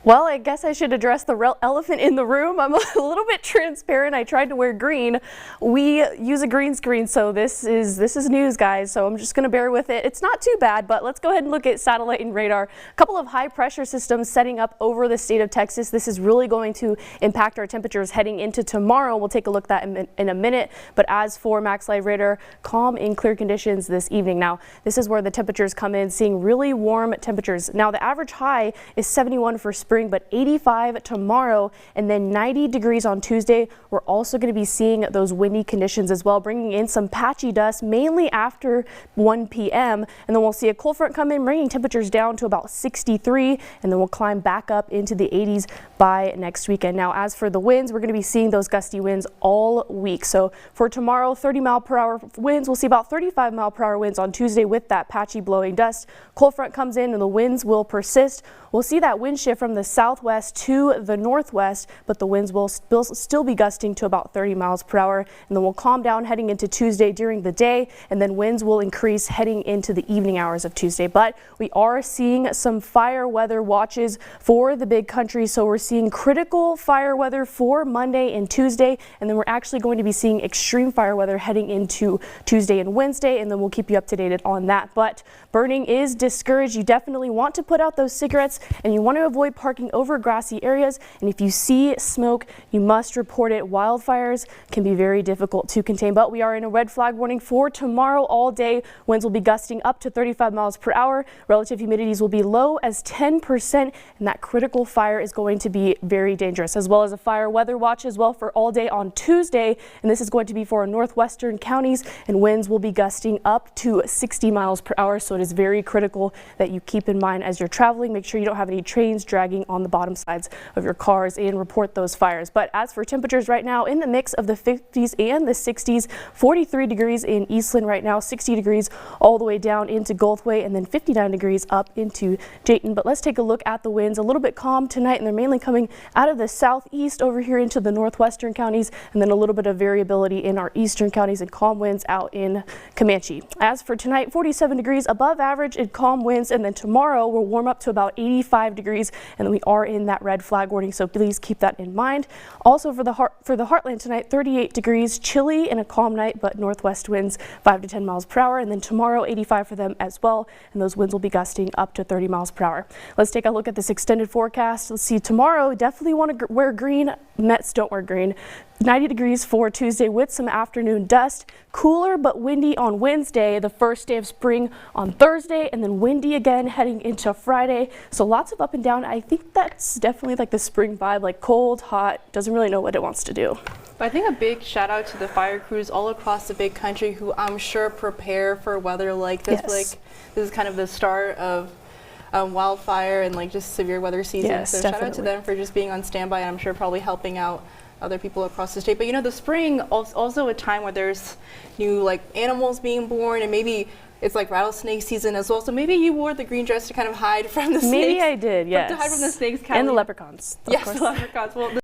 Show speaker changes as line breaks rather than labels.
Well, I guess I should address the elephant in the room. I'm a little bit transparent. I tried to wear green. We use a green screen, so this is news, guys. So I'm just going to bear with it. It's not too bad, but let's go ahead and look at satellite and radar. A couple of high pressure systems setting up over the state of Texas. This is really going to impact our temperatures heading into tomorrow. We'll take a look at that in a minute. But as for Max Live Radar, calm and clear conditions this evening. Now, this is where the temperatures come in, seeing really warm temperatures. Now, the average high is 71 for spring, but 85 tomorrow, and then 90 degrees on Tuesday. We're also going to be seeing those windy conditions as well, bringing in some patchy dust mainly after 1 p.m. and then we'll see a cold front come in, bringing temperatures down to about 63, and then we'll climb back up into the 80s by next weekend. Now, as for the winds, we're going to be seeing those gusty winds all week. So for tomorrow, 30-mile-per-hour winds. We'll see about 35-mile-per-hour winds on Tuesday with that patchy blowing dust. Cold front comes in and the winds will persist. We'll see that wind shift from the southwest to the northwest, but the winds will still be gusting to about 30 miles per hour, and then we'll calm down heading into Tuesday during the day, and then winds will increase heading into the evening hours of Tuesday. But we are seeing some fire weather watches for the big country, so we're seeing critical fire weather for Monday and Tuesday, and then we're actually going to be seeing extreme fire weather heading into Tuesday and Wednesday, and then we'll keep you updated on that. But burning is discouraged. You definitely want to put out those cigarettes, and you want to avoid parking over grassy areas, and if you see smoke, you must report it. Wildfires can be very difficult to contain, but we are in a red flag warning for tomorrow all day. Winds will be gusting up to 35 miles per hour. Relative humidities will be low as 10%, and that critical fire is going to be very dangerous, as well as a fire weather watch as well for all day on Tuesday, and this is going to be for our northwestern counties, and winds will be gusting up to 60 miles per hour, so it is very critical that you keep in mind as you're traveling. Make sure you don't have any trains dragging on the bottom sides of your cars and report those fires. But as for temperatures right now, in the mix of the 50s and the 60s, 43 degrees in Eastland right now, 60 degrees all the way down into Gulfway, and then 59 degrees up into Dayton. But let's take a look at the winds. A little bit calm tonight, and they're mainly coming out of the southeast over here into the northwestern counties, and then a little bit of variability in our eastern counties and calm winds out in Comanche. As for tonight, 47 degrees above average and calm winds, and then tomorrow we'll warm up to about 85 degrees, and then we are in that red flag warning, so please keep that in mind. Also for the heartland tonight, 38 degrees, chilly and a calm night, but northwest winds 5 to 10 miles per hour, and then tomorrow 85 for them as well, and those winds will be gusting up to 30 miles per hour. Let's take a look at this extended forecast. Let's see, tomorrow definitely want to wear green. Mets don't wear green. 90 degrees for Tuesday with some afternoon dust. Cooler but windy on Wednesday, the first day of spring on Thursday, and then windy again heading into Friday. So lots of up and down. I think that's definitely like the spring vibe, like cold, hot, doesn't really know what it wants to do.
But I think a big shout out to the fire crews all across the big country who I'm sure prepare for weather like this.
Yes.
Like this is kind of the start of wildfire and like just severe weather season.
Yes,
so
definitely.
shout out to them for just being on standby, and I'm sure probably helping out other people across the state. But you know, the spring also a time where there's new like animals being born, and maybe it's like rattlesnake season as well. So maybe you wore the green dress to kind of hide from the snakes.
Maybe I did, yes.
To hide from the snakes,
and the leprechauns.
Yes, the leprechauns. Well,